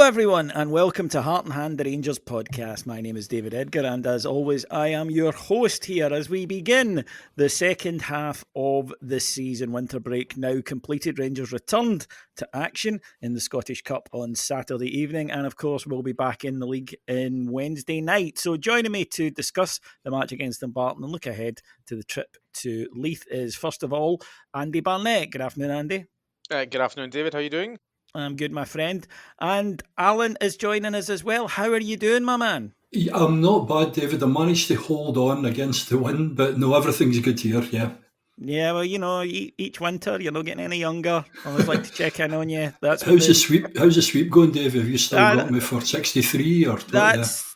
everyone, and welcome to Heart and Hand, the Rangers podcast. My name is David Edgar, and as always, I am your host here as we begin the second half of the season. Winter break now completed. Rangers returned to action in the Scottish Cup on Saturday evening, and of course, we'll be back in the league in Wednesday night. So, joining me to discuss the match against Dumbarton and look ahead to the trip to Leith is, first of all, Andy Barnett. Good afternoon, Andy. Good afternoon, David. How are you doing? I'm good, my friend. And Alan is joining us as well. How are you doing, my man? I'm not bad, David. I managed to hold on against the wind, but no, everything's good here, yeah. Yeah, well, each winter you're not getting any younger. I always like to check in on you. How's the sweep going, Dave? Have you still got me for 63 or what?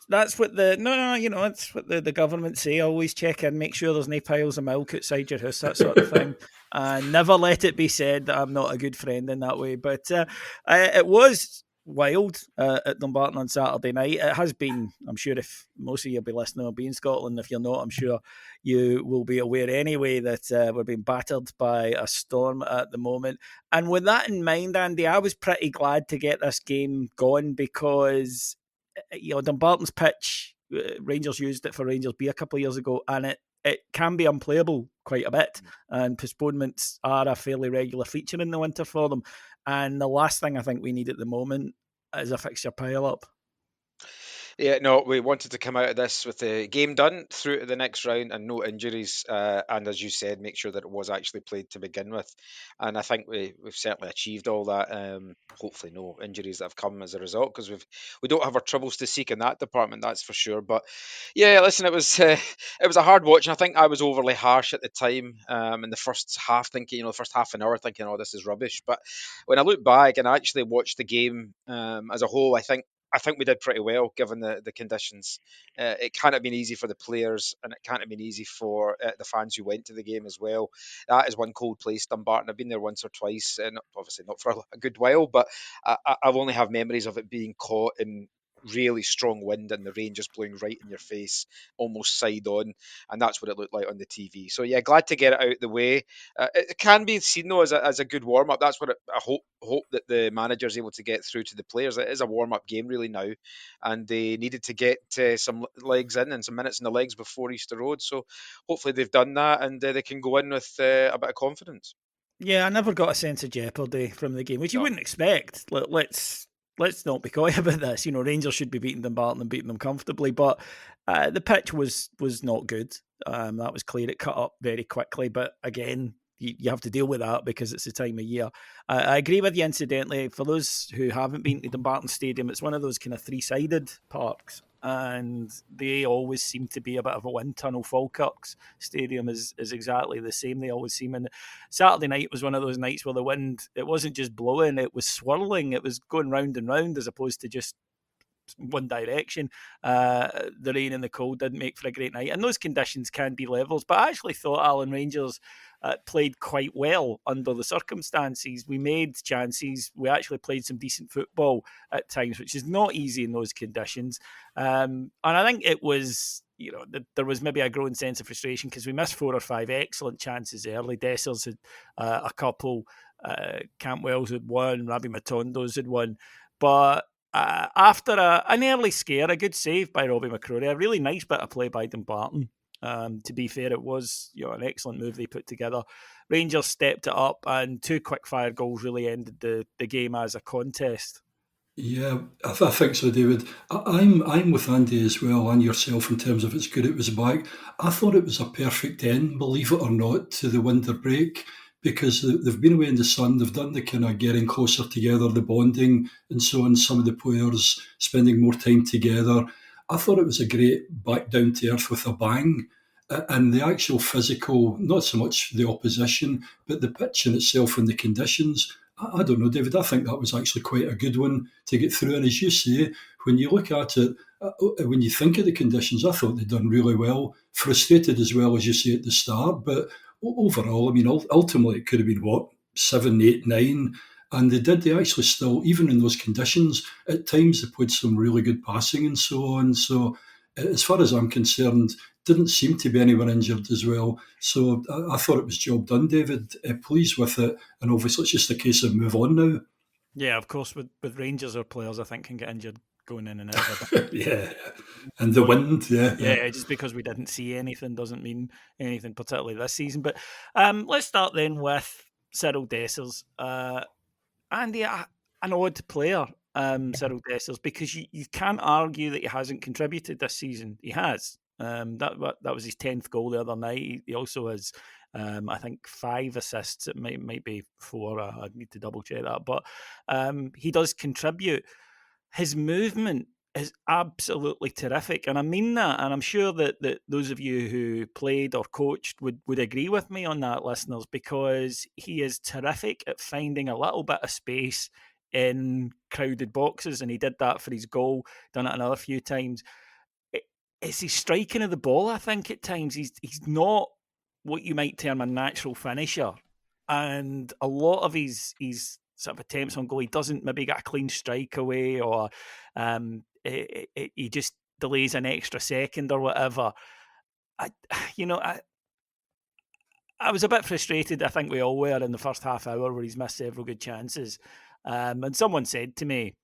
That's what it's what the government say. Always check in, make sure there's no piles of milk outside your house, that sort of thing. Never let it be said that I'm not a good friend in that way. But it was wild at Dumbarton on Saturday night. It has been, I'm sure if most of you will be listening will be in Scotland. If you're not, I'm sure you will be aware anyway that we're being battered by a storm at the moment. And with that in mind, Andy, I was pretty glad to get this game going because Dumbarton's pitch, Rangers used it for Rangers B a couple of years ago, and it can be unplayable quite a bit, and postponements are a fairly regular feature in the winter for them. And the last thing I think we need at the moment is a fixture pile-up. Yeah, no, we wanted to come out of this with the game done through to the next round and no injuries. And as you said, make sure that it was actually played to begin with. And I think we've certainly achieved all that. Hopefully, no injuries that have come as a result because we don't have our troubles to seek in that department, that's for sure. But yeah, listen, it was a hard watch, and I think I was overly harsh at the time in the first half, thinking, the first half an hour, thinking, oh, this is rubbish. But when I look back and I actually watched the game as a whole, I think we did pretty well given the conditions. It can't have been easy for the players, and it can't have been easy for the fans who went to the game as well. That is one cold place, Dumbarton. I've been there once or twice, and obviously not for a good while, but I've only have memories of it being caught in really strong wind and the rain just blowing right in your face, almost side on, and that's what it looked like on the TV. So yeah, glad to get it out the way. It can be seen though as a good warm up. That's what I hope that the manager is able to get through to the players. It is a warm up game really now, and they needed to get some legs in and some minutes in the legs before Easter Road. So hopefully they've done that and they can go in with a bit of confidence. Yeah, I never got a sense of jeopardy from the game, which you wouldn't expect. Let's not be coy about this. Rangers should be beating Dumbarton and beating them comfortably, but the pitch was not good. That was clear. It cut up very quickly, but again, you have to deal with that because it's the time of year. I agree with you, incidentally. For those who haven't been to Dumbarton Stadium, it's one of those kind of three-sided parks, and they always seem to be a bit of a wind tunnel. Falkirk's Stadium is exactly the same. They always seem. And Saturday night was one of those nights where the wind, it wasn't just blowing, it was swirling. It was going round and round as opposed to just one direction. The rain and the cold didn't make for a great night, and those conditions can be levels. But I actually thought Alan Rangers played quite well under the circumstances. We made chances. We actually played some decent football at times, which is not easy in those conditions. And I think it was, there was maybe a growing sense of frustration because we missed 4 or 5 excellent chances early. Dessers had a couple. Campwell's had one. Rabbi Matondo's had one. But after an early scare, a good save by Robbie McCrory, a really nice bit of play by Dumbarton. To be fair, it was an excellent move they put together. Rangers stepped it up, and 2 quick-fire goals really ended the game as a contest. Yeah, I think so, David. I'm with Andy as well, and yourself, in terms of it's good it was back. I thought it was a perfect end, believe it or not, to the winter break, because they've been away in the sun, they've done the kind of getting closer together, the bonding and so on, some of the players spending more time together. I thought it was a great back down to earth with a bang. And the actual physical, not so much the opposition, but the pitch in itself and the conditions. I don't know, David, I think that was actually quite a good one to get through. And as you say, when you look at it, when you think of the conditions, I thought they'd done really well. Frustrated as well, as you say, at the start. But overall, I mean, ultimately it could have been, 7, 8, 9. And they actually still, even in those conditions, at times they played some really good passing and so on. So as far as I'm concerned, didn't seem to be anyone injured as well. So I thought it was job done, David. Pleased with it. And obviously it's just a case of move on now. Yeah, of course, with Rangers or players, I think, can get injured going in and out of it. Yeah, and the wind, Yeah, just because we didn't see anything doesn't mean anything particularly this season. But let's start then with Cyriel Dessers. Andy, an odd player, Cyriel Dessers, because you can't argue that he hasn't contributed this season. He has. That was his 10th goal the other night. He also has, I think, 5 assists. It might be 4. I'd need to double check that, but he does contribute. His movement is absolutely terrific, and I mean that. And I'm sure that those of you who played or coached would agree with me on that, listeners, because he is terrific at finding a little bit of space in crowded boxes, and he did that for his goal. Done it another few times. It's his striking of the ball. I think at times he's not what you might term a natural finisher, and a lot of his sort of attempts on goal, he doesn't maybe get a clean strike away, or he just delays an extra second or whatever. I was a bit frustrated. I think we all were in the first half hour where he's missed several good chances. And someone said to me,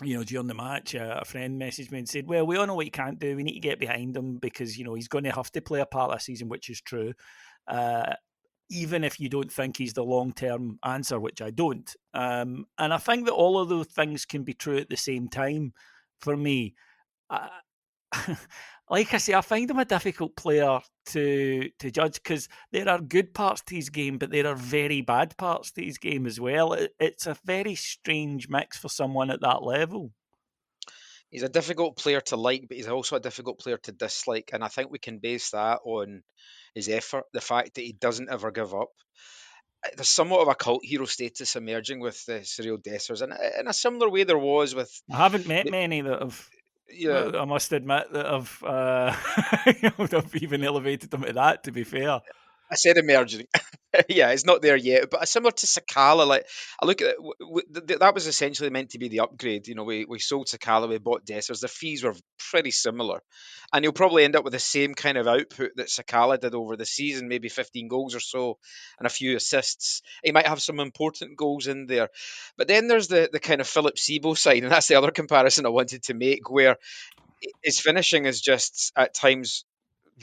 during the match, a friend messaged me and said, well, we all know what he can't do. We need to get behind him because, he's going to have to play a part this season, which is true. Even if you don't think he's the long-term answer, which I don't. And I think that all of those things can be true at the same time for me. Like I say, I find him a difficult player to judge because there are good parts to his game, but there are very bad parts to his game as well. It's a very strange mix for someone at that level. He's a difficult player to like, but he's also a difficult player to dislike. And I think we can base that on his effort, the fact that he doesn't ever give up. There's somewhat of a cult hero status emerging with Cyriel Dessers, and in a similar way there was with. I haven't met many that have. Yeah, I must admit that I've even elevated them to that. To be fair, I said emerging. Yeah, it's not there yet, but similar to Sakala, like I look at it, that was essentially meant to be the upgrade. We sold Sakala, we bought Dessers. The fees were pretty similar, and he'll probably end up with the same kind of output that Sakala did over the season, maybe 15 goals or so, and a few assists. He might have some important goals in there, but then there's the kind of Philip Sebo side, and that's the other comparison I wanted to make, where his finishing is just at times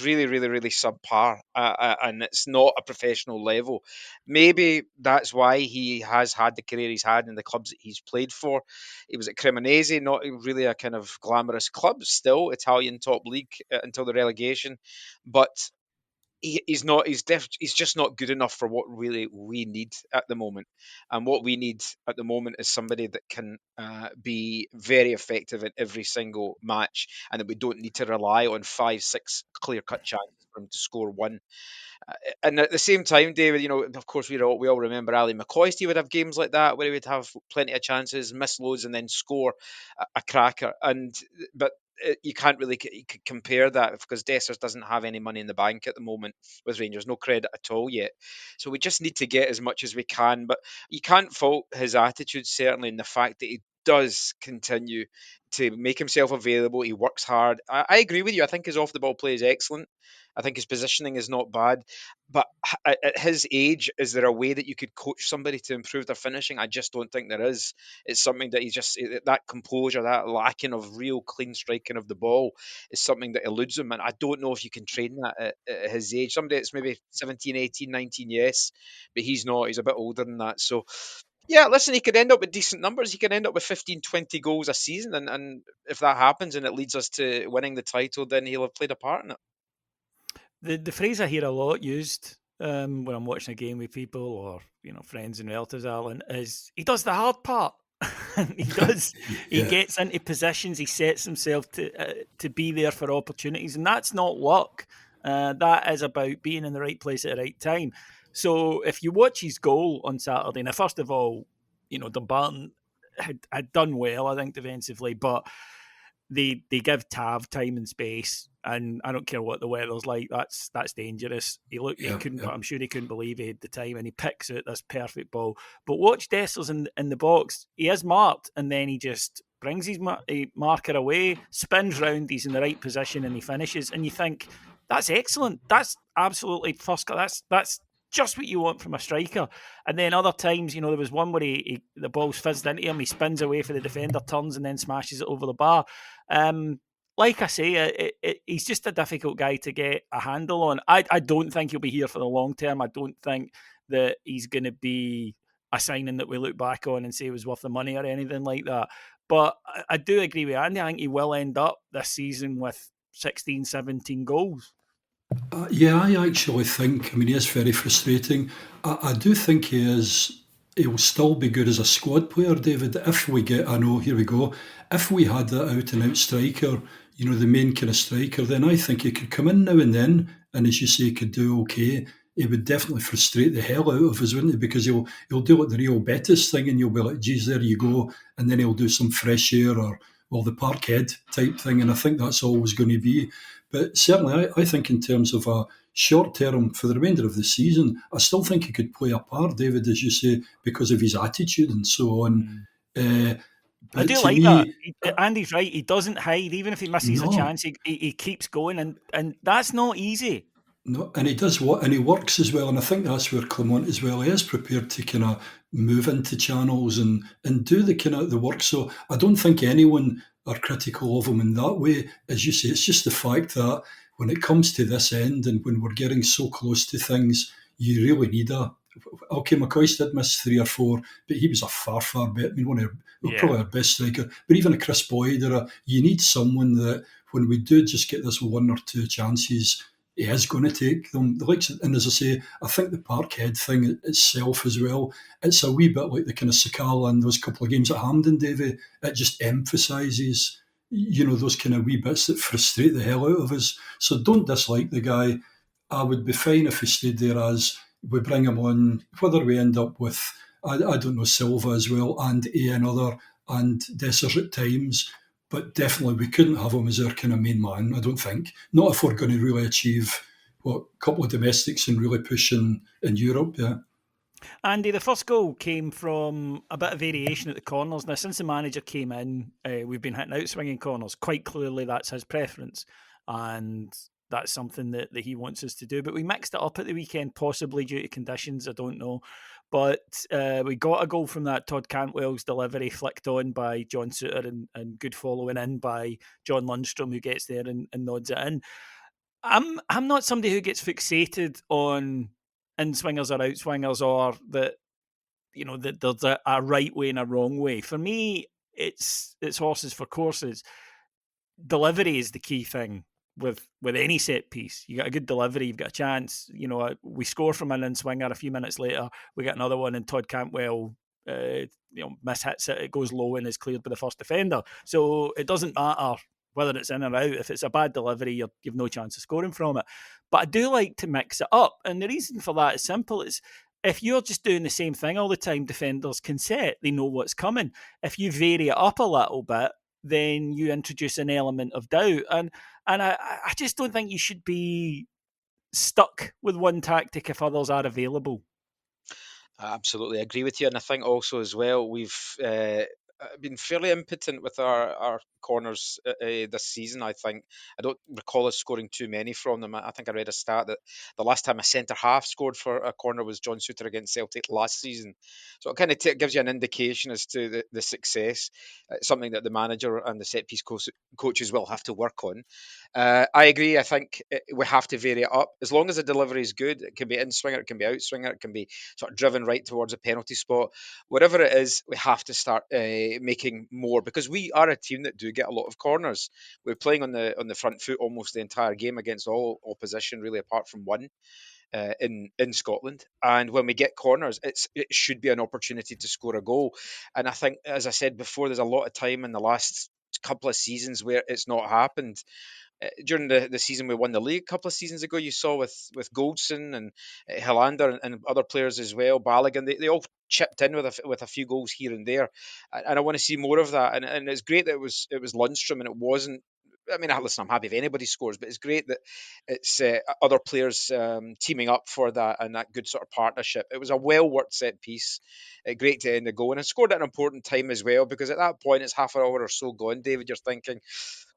really, really, really subpar, and it's not a professional level. Maybe that's why he has had the career he's had in the clubs that he's played for. He was at Cremonese, not really a kind of glamorous club, still Italian top league until the relegation, but he's not. He's just not good enough for what really we need at the moment. And what we need at the moment is somebody that can be very effective in every single match, and that we don't need to rely on 5, 6 clear cut chances for him to score one. And at the same time, David, of course, we all remember Ali McCoist. He would have games like that where he would have plenty of chances, miss loads, and then score a cracker. But you can't really compare that because Dessers doesn't have any money in the bank at the moment with Rangers, no credit at all yet. So we just need to get as much as we can. But you can't fault his attitude, certainly, in the fact that he does continue to make himself available. He works hard. I agree with you. I think his off the ball play is excellent. I think his positioning is not bad. But at his age, is there a way that you could coach somebody to improve their finishing? I just don't think there is. It's something that that composure, that lacking of real clean striking of the ball is something that eludes him. And I don't know if you can train that at his age. Somebody that's maybe 17, 18, 19, yes, but he's not. He's a bit older than that. So, yeah, listen, he could end up with decent numbers. He could end up with 15, 20 goals a season. And if that happens and it leads us to winning the title, then he'll have played a part in it. The phrase I hear a lot used when I'm watching a game with people or friends and relatives, Alan, is he does the hard part. He does. He gets into positions. He sets himself to be there for opportunities, and that's not luck. That is about being in the right place at the right time. So if you watch his goal on Saturday, now first of all, Dumbarton had done well, I think, defensively, but they give Tav time and space, and I don't care what the weather's like. That's dangerous. I'm sure he couldn't believe he had the time, and he picks out this perfect ball. But watch Dessers in the box. He is marked, and then he just brings his marker away, spins round. He's in the right position, and he finishes. And you think that's excellent. That's absolutely first class. That's just what you want from a striker. And then other times, there was one where the ball's fizzed into him, he spins away for the defender, turns and then smashes it over the bar. Like I say, he's just a difficult guy to get a handle on. I don't think he'll be here for the long term. I don't think that he's going to be a signing that we look back on and say it was worth the money or anything like that. But I do agree with Andy. I think he will end up this season with 16, 17 goals. Yeah, I actually think, he is very frustrating. I do think he'll still be good as a squad player, David, if we get, here we go, if we had that out and out striker, the main kind of striker, then I think he could come in now and then, and as you say, he could do okay. He would definitely frustrate the hell out of us, wouldn't he? Because he'll do like the Real Betis thing, and you'll be like, geez, there you go, and then he'll do some fresh air or, well, the Parkhead type thing, and I think that's always going to be. But certainly, I think in terms of a short term for the remainder of the season, I still think he could play a part, David, as you say, because of his attitude and so on. I do like that. Andy's right. He doesn't hide, even if he misses a chance. He keeps going, and that's not easy. No, and he does and he works as well, and I think that's where Clement as well is prepared to kind of move into channels and do the kind of the work. So I don't think anyone are critical of him in that way. As you say, it's just the fact that when it comes to this end and when we're getting so close to things, you really need okay, McCoy did miss 3 or 4, but he was a far better. Probably our best striker. But even a Chris Boyd you need someone that when we do just get this 1 or 2 chances, he is going to take them. And as I say, I think the Parkhead thing itself as well, it's a wee bit like the kind of Sakala and those couple of games at Hampden, Davy. It just emphasises, those kind of wee bits that frustrate the hell out of us. So don't dislike the guy. I would be fine if he stayed there as we bring him on, whether we end up with, I don't know, Silva as well, and another, and Dessers at times. But definitely we couldn't have him as our kind of main man, I don't think. Not if we're going to really achieve a couple of domestics and really push in Europe, yeah. Andy, the first goal came from a bit of variation at the corners. Now, since the manager came in, we've been hitting out swinging corners. Quite clearly, that's his preference. And that's something that he wants us to do. But we mixed it up at the weekend, possibly due to conditions, I don't know. But we got a goal from that. Todd Cantwell's delivery flicked on by John Souttar and good following in by John Lundstrom, who gets there and nods it in. I'm not somebody who gets fixated on in-swingers or out-swingers or that there's a right way and a wrong way. For me, it's horses for courses. Delivery is the key thing with any set piece. You got a good delivery, you've got a chance. We score from an in-swinger, a few minutes later, we get another one, and Todd Cantwell mishits it. It goes low and is cleared by the first defender. So it doesn't matter whether it's in or out. If it's a bad delivery, you've no chance of scoring from it. But I do like to mix it up, and the reason for that is simple. It's if you're just doing the same thing all the time, defenders can set. They know what's coming. If you vary it up a little bit, then you introduce an element of doubt. And I just don't think you should be stuck with one tactic if others are available. I absolutely agree with you. And I think also as well, we've been fairly impotent with our corners this season. I think I don't recall us scoring too many from them. I think I read a stat that the last time a centre half scored for a corner was John Souttar against Celtic last season. So it kind of gives you an indication as to the success. It's something that the manager and the set piece coaches will have to work on. I agree. I think we have to vary it up. As long as the delivery is good, it can be in swinger, it can be out swinger, it can be sort of driven right towards a penalty spot. Whatever it is, we have to start making more, because we are a team that do get a lot of corners. We're playing on the front foot almost the entire game against all opposition, really, apart from one. In Scotland, and when we get corners, it should be an opportunity to score a goal. And I think, as I said before, there's a lot of time in the last couple of seasons where it's not happened. During the season we won the league a couple of seasons ago, you saw with Goldson and Helander and other players as well, Balogun, they all chipped in with a few goals here and there, and I want to see more of that. And it's great that it was Lundstrom and it wasn't. I mean, listen, I'm happy if anybody scores, but it's great that it's other players teaming up for that and that good sort of partnership. It was a well-worked set piece. Great to end the goal, and it scored at an important time as well, because at that point it's half an hour or so gone, David, you're thinking,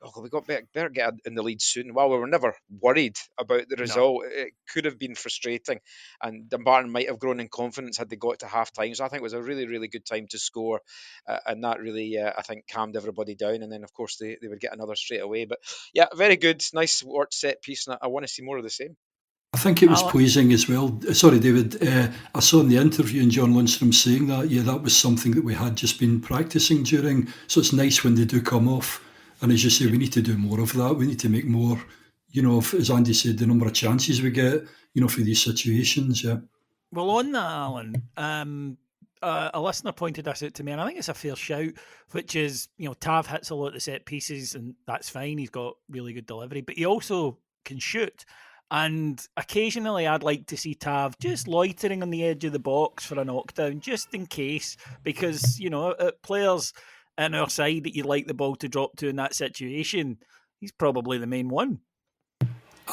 oh, we got better get in the lead soon. While we were never worried about the result, it could have been frustrating, and Dumbarton might have grown in confidence had they got to half time. So I think it was a really, really good time to score, and that really, I think, calmed everybody down. And then, of course, they would get another straight away. But yeah, very good, nice work set piece, and I want to see more of the same. I think it was pleasing as well. Sorry, David. I saw in the interview and John Lundstrom saying that, that was something that we had just been practicing during. So it's nice when they do come off. And as you say, we need to do more of that. We need to make more, as Andy said, the number of chances we get, for these situations. Yeah. Well, on that, Alan, a listener pointed this out to me, and I think it's a fair shout, which is, Tav hits a lot of the set pieces, and that's fine. He's got really good delivery, but he also can shoot. And occasionally I'd like to see Tav just loitering on the edge of the box for a knockdown, just in case, because, players in our side that you'd like the ball to drop to in that situation, he's probably the main one.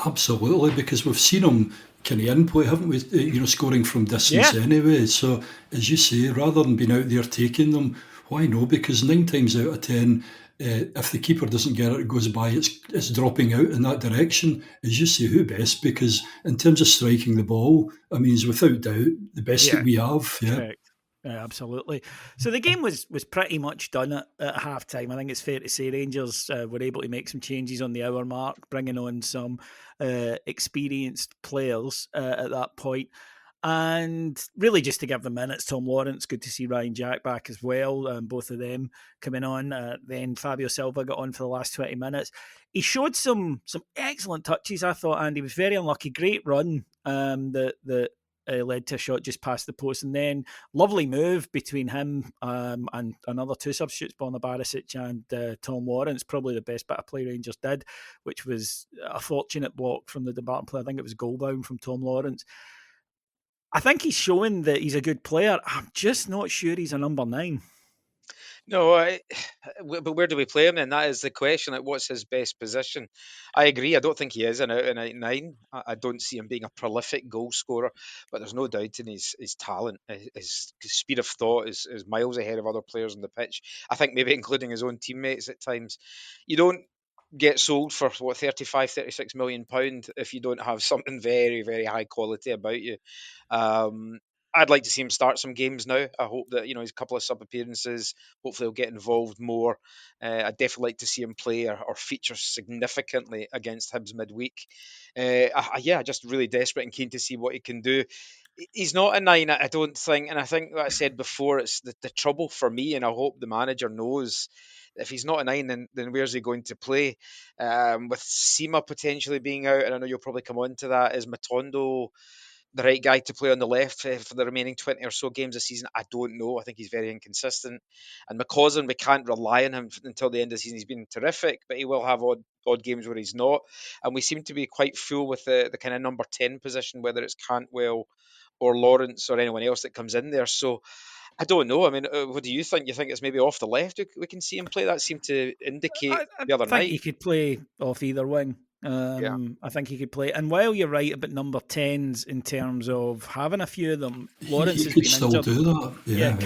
Absolutely, because we've seen him kind of in play, haven't we? Scoring from distance anyway. So, as you say, rather than being out there taking them, why no? Because 9 times out of 10, if the keeper doesn't get it, it goes by, it's dropping out in that direction. As you say, who best? Because in terms of striking the ball, I mean, he's without doubt the best that we have. Yeah. Correct. Yeah, absolutely. So the game was pretty much done at half time. I think it's fair to say Rangers were able to make some changes on the hour mark, bringing on some experienced players at that point. And really just to give them minutes, Tom Lawrence, good to see Ryan Jack back as well, both of them coming on. Then Fabio Silva got on for the last 20 minutes. He showed some excellent touches, I thought, and he was very unlucky. Great run that led to a shot just past the post, and then lovely move between him and another 2 substitutes, Borna Barisic and Tom Lawrence. Probably the best bit of play Rangers did, which was a fortunate block from the Dumbarton player. I think it was goal bound from Tom Lawrence. I think he's showing that he's a good player. I'm just not sure he's a number 9. No, but where do we play him then? That is the question. Like, what's his best position? I agree. I don't think he is an out-and-out 9. I don't see him being a prolific goal scorer, but there's no doubt in his talent. His speed of thought is miles ahead of other players on the pitch. I think maybe including his own teammates at times. You don't get sold for 35, 36 million pound if you don't have something very, very high quality about you. I'd like to see him start some games now. I hope that he's a couple of sub appearances. Hopefully, he'll get involved more. I'd definitely like to see him play or feature significantly against Hibs midweek. Just really desperate and keen to see what he can do. He's not a 9, I don't think, and I think what I said before. It's the trouble for me, and I hope the manager knows. If he's not a 9, then where's he going to play? With Sima potentially being out, and I know you'll probably come on to that, is Matondo the right guy to play on the left for the remaining 20 or so games this season? I don't know. I think he's very inconsistent. And McCausland, we can't rely on him until the end of the season. He's been terrific, but he will have odd games where he's not. And we seem to be quite full with the kind of number 10 position, whether it's Cantwell or Lawrence or anyone else that comes in there. So I don't know. I mean, what do you think? You think it's maybe off the left we can see him play? That seemed to indicate the other night. I think he could play off either wing. I think he could play. And while you're right about number 10s in terms of having a few of them, Lawrence has been still injured. Do that. Yeah.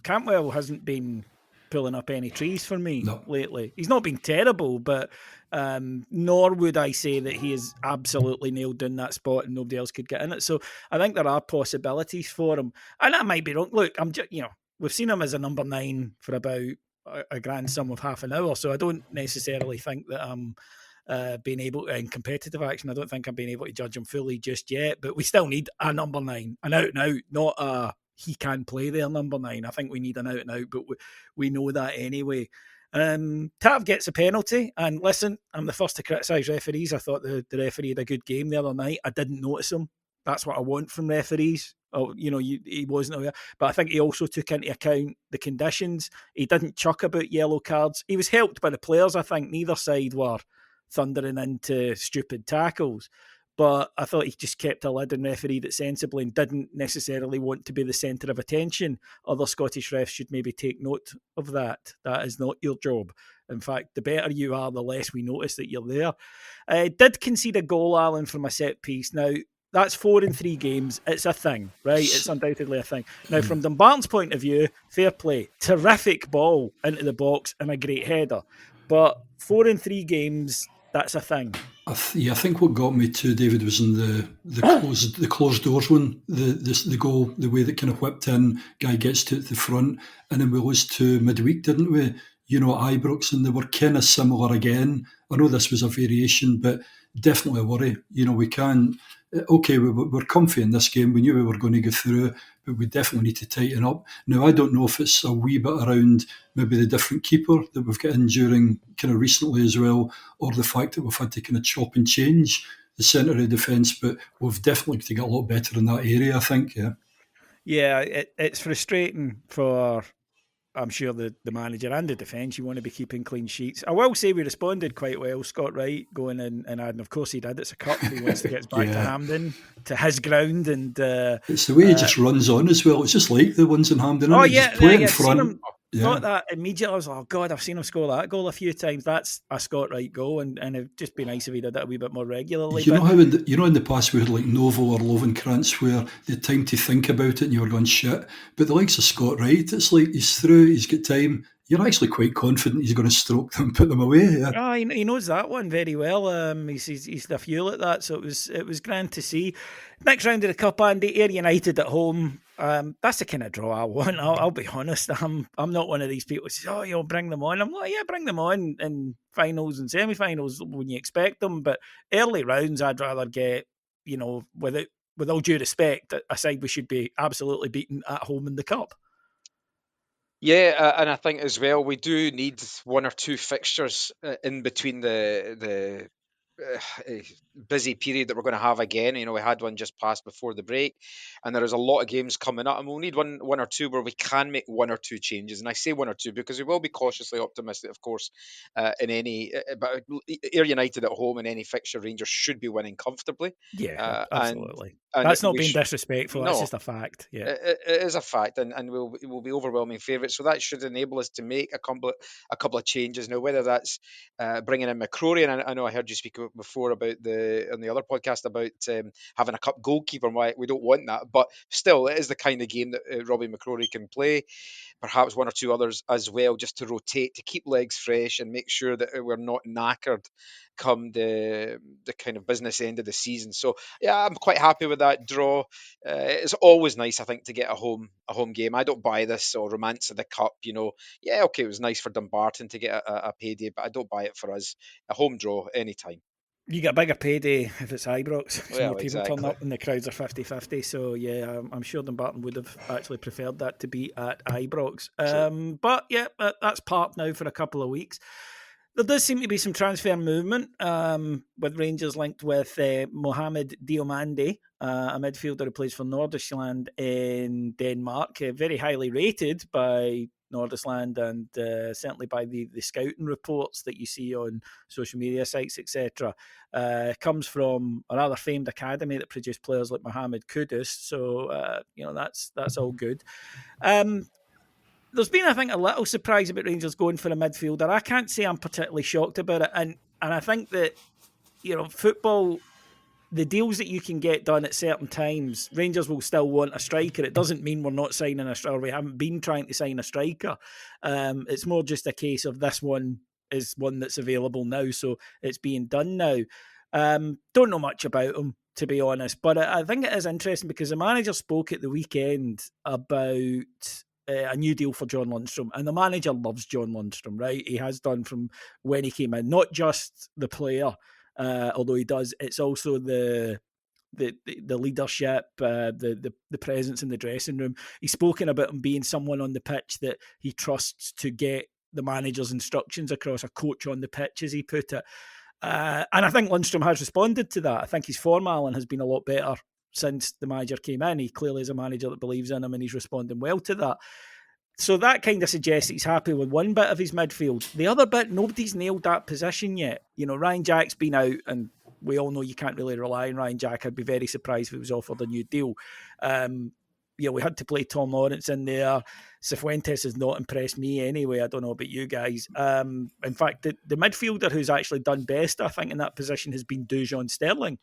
Cantwell hasn't been pulling up any trees for me lately. He's not been terrible, but nor would I say that he has absolutely nailed down that spot and nobody else could get in it. So I think there are possibilities for him. And I might be wrong. Look, we've seen him as a number 9 for about a grand sum of half an hour, so I don't necessarily think that being able in competitive action, I don't think I'm being able to judge him fully just yet, but we still need a number 9, an out and out, not a he can play there number 9. I think we need an out and out, but we know that anyway. Tav gets a penalty, and listen, I'm the first to criticise referees. I thought the referee had a good game the other night. I didn't notice him. That's what I want from referees. Oh, he wasn't aware, but I think he also took into account the conditions. He didn't chuck about yellow cards. He was helped by the players. I think neither side were thundering into stupid tackles, but I thought he just kept a lid and refereed it sensibly and didn't necessarily want to be the centre of attention. Other Scottish refs should maybe take note of that. That is not your job. In fact, the better you are, the less we notice that you're there. Did concede a goal, Alan, from a set piece. Now, that's 4 in 3 games. It's a thing, right? It's undoubtedly a thing. Now, from Dumbarton's point of view, fair play. Terrific ball into the box and a great header. But 4 in 3 games, that's a thing. I think what got me too, David, was in the closed doors one. The goal, the way that kind of whipped in, guy gets to the front, and then we lost to midweek, didn't we? Ibrox, and they were kind of similar again. I know this was a variation, but definitely a worry. We can't. Okay, we're comfy in this game. We knew we were going to go through, but we definitely need to tighten up. Now, I don't know if it's a wee bit around maybe the different keeper that we've got in during kind of recently as well, or the fact that we've had to kind of chop and change the centre of defence, but we've definitely got to get a lot better in that area, I think, yeah. Yeah, it's frustrating for, I'm sure, the manager and the defence. You want to be keeping clean sheets. I will say we responded quite well, Scott Wright, going in and adding, of course he did, it's a cup, he wants to get back to Hampden, to his ground. And it's the way he just runs on as well. It's just like the ones in Hampden. Oh, yeah, just play in front. Thought that immediately. I was like, oh God, I've seen him score that goal a few times. That's a Scott Wright goal, and it'd just be nice if he did that a wee bit more regularly. Know how in the past we had like Novo or Lovenkrantz where they had time to think about it and you were going shit. But the likes of Scott Wright, it's like he's through, he's got time. You're actually quite confident he's going to stroke them, put them away. Yeah. Oh, he knows that one very well. He's the fuel at that, so it was grand to see. Next round of the Cup, Andy, Ayr United at home. That's the kind of draw I want. I'll be honest. I'm not one of these people who says, "Oh, bring them on." I'm like, yeah, bring them on in finals and semi-finals when you expect them. But early rounds, I'd rather get, with all due respect, a side we should be absolutely beaten at home in the Cup. Yeah, and I think as well we do need one or two fixtures in between the busy period that we're going to have again. We had one just passed before the break, and there is a lot of games coming up, and we'll need one or two where we can make one or two changes. And I say one or two because we will be cautiously optimistic, of course, in any. But Ayr United at home in any fixture, Rangers should be winning comfortably. Yeah, absolutely. And that's not being disrespectful. That's just a fact. Yeah, it is a fact, and we'll be overwhelming favourites. So that should enable us to make a couple of changes. Now, whether that's bringing in McCrory, and I know I heard you speak before about on the other podcast about having a cup goalkeeper, and why we don't want that, but still, it is the kind of game that Robbie McCrory can play. Perhaps one or two others as well, just to rotate, to keep legs fresh and make sure that we're not knackered come the kind of business end of the season. So yeah, I'm quite happy with that draw. It's always nice, I think, to get a home game. I don't buy this or romance of the cup. Yeah, okay, it was nice for Dumbarton to get a payday, but I don't buy it for us. A home draw anytime. You get a bigger payday if it's Ibrox. Well, more people turn up and the crowds are 50-50. So, yeah, I'm sure Dumbarton would have actually preferred that to be at Ibrox. Sure. But, yeah, that's parked now for a couple of weeks. There does seem to be some transfer movement with Rangers linked with Mohamed Diomande, a midfielder who plays for Nordisland in Denmark, very highly rated by Nordisland and certainly by the scouting reports that you see on social media sites, etc. Comes from a rather famed academy that produced players like Mohamed Kudus, so that's all good. There's been, I think, a little surprise about Rangers going for a midfielder. I can't say I'm particularly shocked about it, and I think that football, the deals that you can get done at certain times, Rangers will still want a striker. It doesn't mean we're not signing a striker. We haven't been trying to sign a striker. It's more just a case of this one is one that's available now, so it's being done now. Don't know much about him, to be honest, but I think it is interesting because the manager spoke at the weekend about a new deal for John Lundstrom, and the manager loves John Lundstrom, right? He has done from when he came in, not just the player, although he does. It's also the leadership, the presence in the dressing room. He's spoken about him being someone on the pitch that he trusts to get the manager's instructions across, a coach on the pitch, as he put it. And I think Lundstrom has responded to that. I think his form, Alan, has been a lot better since the manager came in. He clearly is a manager that believes in him, and he's responding well to that. So that kind of suggests he's happy with one bit of his midfield. The other bit, nobody's nailed that position yet. Ryan Jack's been out, and we all know you can't really rely on Ryan Jack. I'd be very surprised if he was offered a new deal. We had to play Tom Lawrence in there. Cifuentes has not impressed me anyway. I don't know about you guys. In fact, the midfielder who's actually done best, I think, in that position has been Dujon Sterling.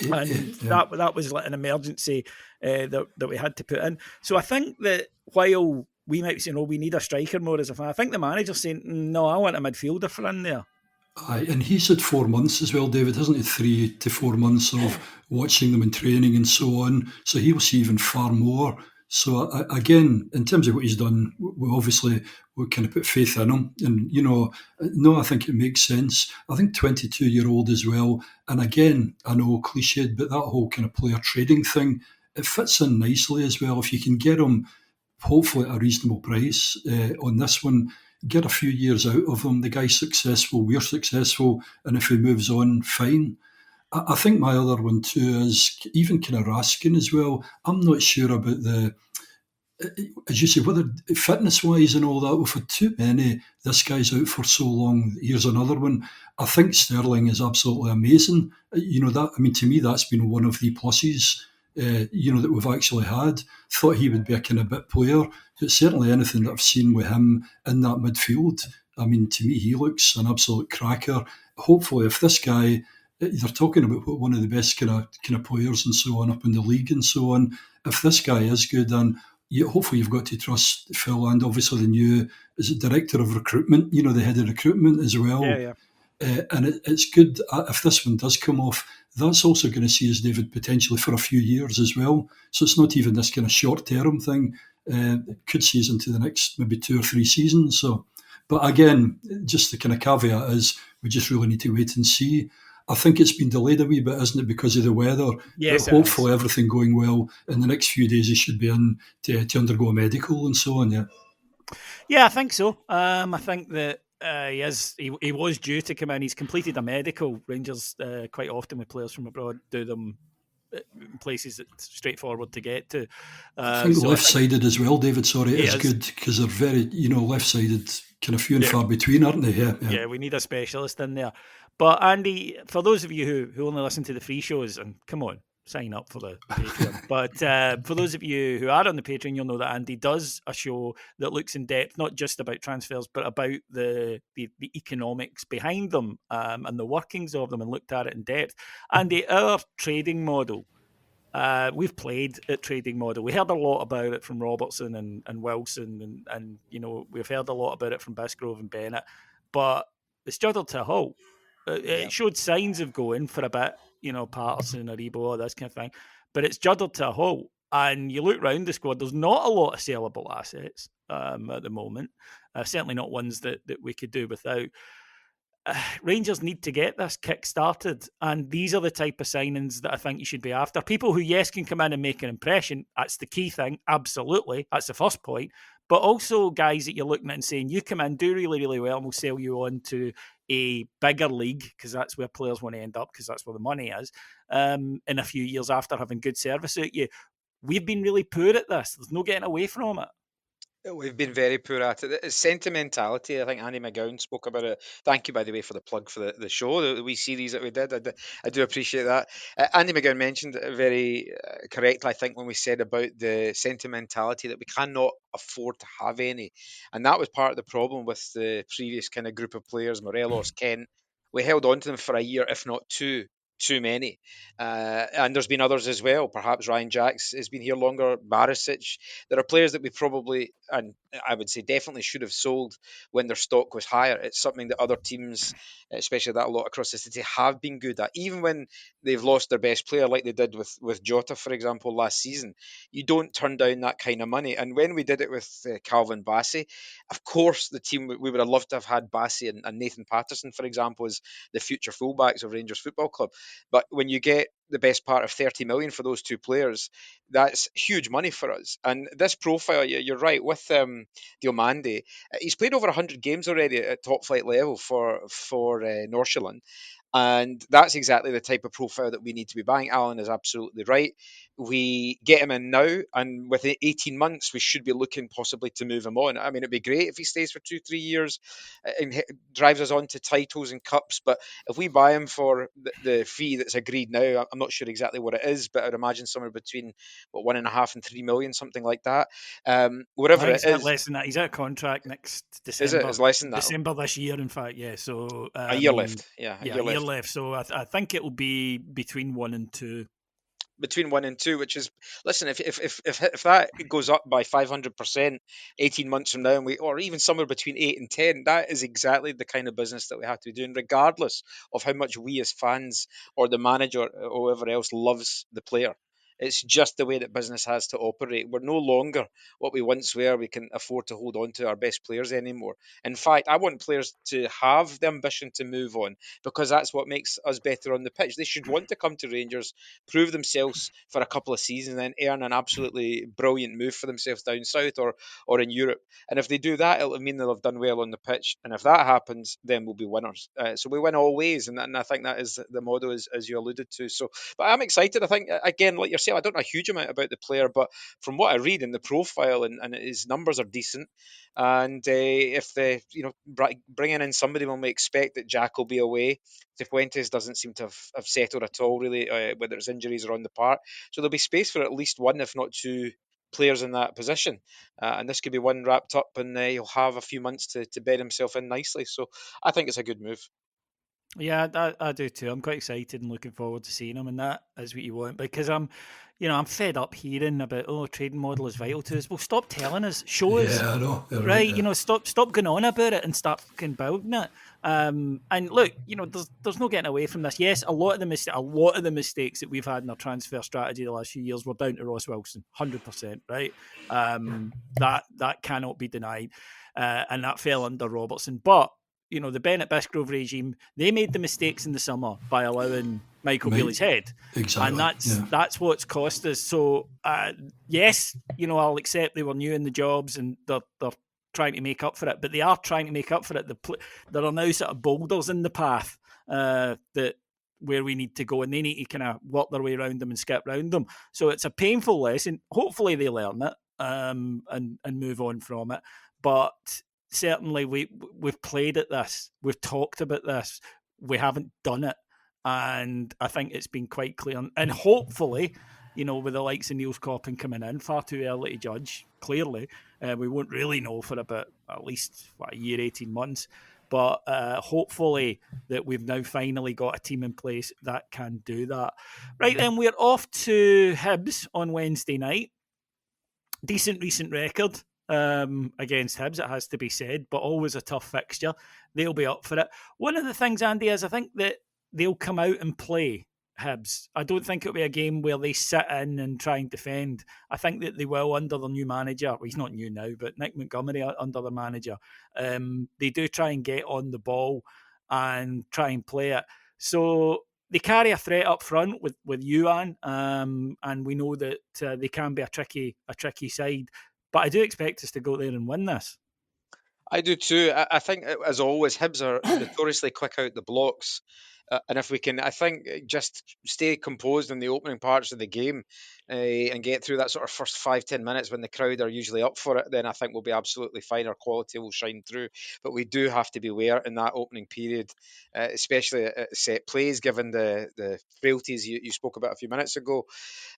And that was like an emergency that we had to put in. So I think that while we might be saying, we need a striker more as a fan. I think the manager's saying, no, I want a midfielder for in there. Aye, and he's had 4 months as well, David, hasn't he? 3 to 4 months of watching them in training and so on. So he will see even far more. So again, in terms of what he's done, we kind of put faith in him. And, I think it makes sense. I think 22-year-old as well. And again, I know cliched, but that whole kind of player trading thing, it fits in nicely as well. If you can get him, hopefully at a reasonable price on this one, get a few years out of him. The guy's successful, we're successful, and if he moves on, fine. I think my other one too is even kind of Raskin as well. I'm not sure about as you say, whether fitness-wise and all that, we've had too many. This guy's out for so long. Here's another one. I think Sterling is absolutely amazing. To me, that's been one of the pluses, that we've actually had. Thought he would be a kind of bit player, but certainly anything that I've seen with him in that midfield, to me, he looks an absolute cracker. Hopefully, if this guy, they're talking about one of the best kind of players and so on up in the league and so on. If this guy is good, then hopefully you've got to trust Phil and obviously the new director of recruitment, the head of recruitment as well. Yeah. And it's good if this one does come off. That's also going to see us, David, potentially for a few years as well. So it's not even this kind of short-term thing. It could see us into the next maybe 2 or 3 seasons. So, but again, just the kind of caveat is we just really need to wait and see. I think it's been delayed a wee bit, isn't it, because of the weather? Yes, but hopefully everything going well. In the next few days, he should be in to undergo a medical and so on, yeah. Yeah, I think so. I think that he was due to come in. He's completed a medical. Rangers quite often with players from abroad do them in places that's straightforward to get to. I think left-sided as well, David. Sorry, it is good because they're very, left-sided, kind of few and far between, aren't they? Yeah, we need a specialist in there. But Andy, for those of you who only listen to the free shows, and come on, sign up for the Patreon. But for those of you who are on the Patreon, you'll know that Andy does a show that looks in depth, not just about transfers, but about the economics behind them and the workings of them, and looked at it in depth. Andy, our trading model, we've played at trading model. We heard a lot about it from Robertson and Wilson, and we've heard a lot about it from Bisgrove and Bennett, but it's juddered to a halt. It showed signs of going for a bit, Patterson, Aribo, all this kind of thing, but it's juddered to a halt. And you look round the squad, there's not a lot of sellable assets at the moment, certainly not ones that we could do without. Rangers need to get this kick-started, and these are the type of signings that I think you should be after. People who, yes, can come in and make an impression, that's the key thing, absolutely, that's the first point, but also guys that you're looking at and saying, you come in, do really, really well, and we'll sell you on to a bigger league, because that's where players want to end up, because that's where the money is, in a few years after having good service at you. We've been really poor at this. There's no getting away from it. We've been very poor at it. It's sentimentality. I think Andy McGowan spoke about it. Thank you, by the way, for the plug for the show, the wee series that we did. I do appreciate that. Andy McGowan mentioned it very correctly, I think, when we said about the sentimentality that we cannot afford to have any. And that was part of the problem with the previous kind of group of players, Morelos, Kent. We held on to them for a year, if not two. Too many. And there's been others as well. Perhaps Ryan Jacks has been here longer, Barisic. There are players that we probably, and I would say definitely should have sold when their stock was higher. It's something that other teams, especially that a lot across the city, have been good at. Even when they've lost their best player, like they did with Jota, for example, last season, you don't turn down that kind of money. And when we did it with Calvin Bassey, of course, the team, we would have loved to have had Bassey and Nathan Patterson, for example, as the future fullbacks of Rangers Football Club. But when you get the best part of 30 million for those two players, that's huge money for us. And this profile, you're right, with Diomande, he's played over 100 games already at top flight level for Nordsjælland. And that's exactly the type of profile that we need to be buying. Alan is absolutely right. We get him in now, and within 18 months, we should be looking possibly to move him on. I mean, it'd be great if he stays for 2-3 years and drives us on to titles and cups. But if we buy him for the fee that's agreed now, I'm not sure exactly what it is, but I'd imagine somewhere between 1.5 and 3 million, something like that. Whatever it is. Less than that. He's out of contract next December. Is it? It's less than that. December this year, in fact. Yeah. So a year left. Yeah, a year left. So I think it will be between 1 and 2. between 1 and 2, which is, listen, if that goes up by 500% 18 months from now, or even somewhere between 8 and 10, that is exactly the kind of business that we have to be doing, regardless of how much we as fans or the manager or whoever else loves the player. It's just the way that business has to operate. We're no longer what we once were. We can afford to hold on to our best players anymore. In fact, I want players to have the ambition to move on, because that's what makes us better on the pitch. They should want to come to Rangers, prove themselves for a couple of seasons, and then earn an absolutely brilliant move for themselves down south or in Europe. And if they do that, it'll mean they'll have done well on the pitch. And if that happens, then we'll be winners. So we win always, and I think that is the motto, as you alluded to. So, but I'm excited. I think, again, like yourself, I don't know a huge amount about the player, but from what I read in the profile, and his numbers are decent. And if they, bringing in somebody when we expect that Jack will be away, Cifuentes doesn't seem to have settled at all, really, whether it's injuries or on the part. So there'll be space for at least one, if not two, players in that position. And this could be one wrapped up, and he'll have a few months to bed himself in nicely. So I think it's a good move. Yeah, I do too. I'm quite excited and looking forward to seeing him, and that is what you want, because I'm fed up hearing about, trading model is vital to us. Well, stop telling us, show us. Yeah, I know. Right, yeah. Stop going on about it and start fucking building it. And look, there's no getting away from this. Yes, a lot of the mistakes that we've had in our transfer strategy the last few years were down to Ross Wilson, 100%. Right, that cannot be denied, and that fell under Robertson, but. The Bennett Bisgrove regime, they made the mistakes in the summer by allowing Michael Bailey's head. Exactly. And that's what's cost us. So, yes, I'll accept they were new in the jobs and they're trying to make up for it, but they are trying to make up for it. There are now sort of boulders in the path that where we need to go, and they need to kind of work their way around them and skip around them. So it's a painful lesson. Hopefully they learn it and move on from it. But certainly we've played at this, we've talked about this, we haven't done it, and I think it's been quite clear. And hopefully, with the likes of Niels Coppin coming in, far too early to judge, clearly, we won't really know for about at least a year, 18 months. But hopefully that we've now finally got a team in place that can do that. Right then, we're off to Hibs on Wednesday night. Decent recent record. Against Hibs, it has to be said, but always a tough fixture. They'll be up for it. One of the things, Andy, is I think that they'll come out and play Hibs. I don't think it'll be a game where they sit in and try and defend. I think that they will under the new manager. Well, he's not new now, but Nick Montgomery under the manager. They do try and get on the ball and try and play it. So they carry a threat up front with Yuan, and we know that they can be a tricky side. But I do expect us to go there and win this. I do too. I think, as always, Hibs are notoriously quick out the blocks. And if we can, I think, just stay composed in the opening parts of the game and get through that sort of first 5-10 minutes when the crowd are usually up for it, then I think we'll be absolutely fine. Our quality will shine through. But we do have to beware in that opening period, especially at set plays, given the frailties you spoke about a few minutes ago.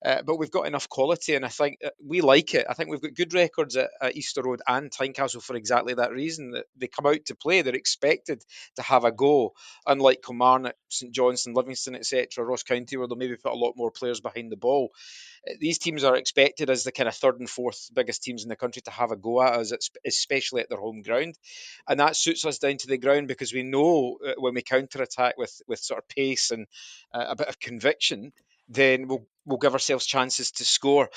But we've got enough quality, and I think we like it. I think we've got good records at Easter Road and Tynecastle for exactly that reason. That they come out to play, they're expected to have a go, unlike Kilmarnock, St Johnstone, Livingston, etc., Ross County, where they'll maybe put a lot more players behind the ball. These teams are expected as the kind of third and fourth biggest teams in the country to have a go at us, especially at their home ground. And that suits us down to the ground, because we know when we counter-attack with sort of pace and a bit of conviction, then we'll give ourselves chances to score.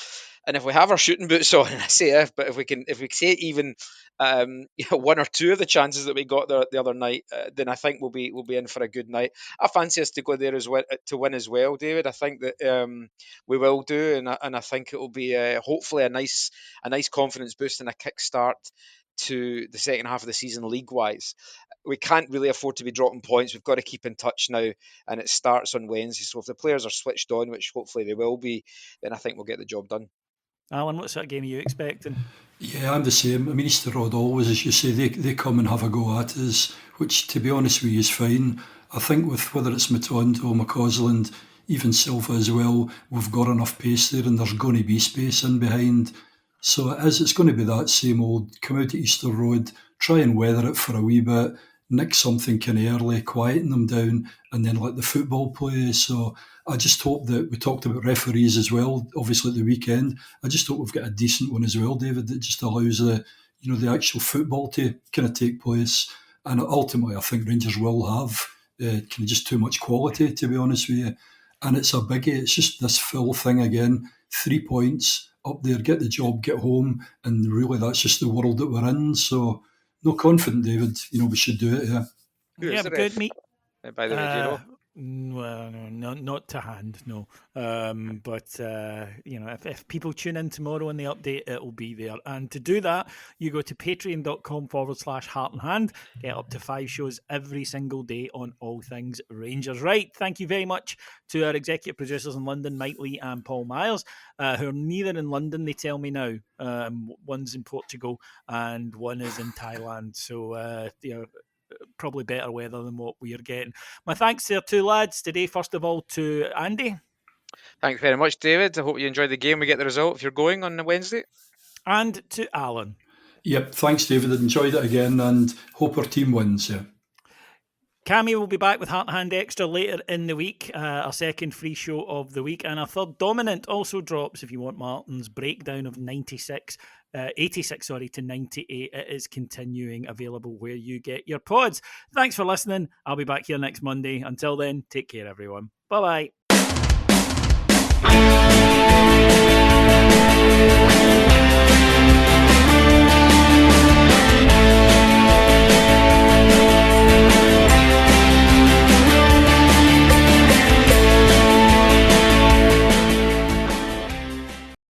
And if we have our shooting boots on, and I say but if we say even one or two of the chances that we got the other night, then I think we'll be in for a good night. I fancy us to go there as well to win as well, David. I think that we will do, and I think it will be hopefully a nice confidence boost and a kick start to the second half of the season league-wise. We can't really afford to be dropping points. We've got to keep in touch now, and it starts on Wednesday. So if the players are switched on, which hopefully they will be, then I think we'll get the job done. Alan, what sort of game are you expecting? Yeah, I'm the same. I mean, Easter Road always, as you say, they come and have a go at us, which, to be honest with you, is fine. I think with whether it's Matondo, McCausland, even Silva as well, we've got enough pace there, and there's going to be space in behind. So it's going to be that same old, come out to Easter Road, try and weather it for a wee bit, nick something kind of early, quieten them down, and then let the football play. So I just hope that we talked about referees as well, obviously at the weekend. I just hope we've got a decent one as well, David, that just allows the actual football to kind of take place. And ultimately, I think Rangers will have kind of just too much quality, to be honest with you. And it's a biggie. It's just this full thing again. 3 points up there, get the job, get home, and really that's just the world that we're in. So, no, confident, David. We should do it. Yeah. Yeah, good meet. By the way, do you know? Well, no, not to hand, no. But if people tune in tomorrow in the update, it'll be there. And to do that, you go to patreon.com/Heart and Hand, get up to 5 shows every single day on all things Rangers. Right, thank you very much to our executive producers in London, Mike Lee and Paul Myers, who are neither in London, they tell me now. One's in Portugal and one is in Thailand. So, probably better weather than what we are getting. My thanks to our two lads today. First of all, to Andy. Thanks very much, David. I hope you enjoyed the game. We get the result if you're going on the Wednesday. And to Alan. Yep, thanks, David. I enjoyed it again and hope our team wins. Yeah. Cammy will be back with Heart and Hand Extra later in the week, our second free show of the week, and our third Dominant also drops if you want Martin's breakdown of 86 to 98. It is continuing, available where you get your pods. Thanks for listening. I'll be back here next Monday. Until then, take care, everyone. Bye-bye.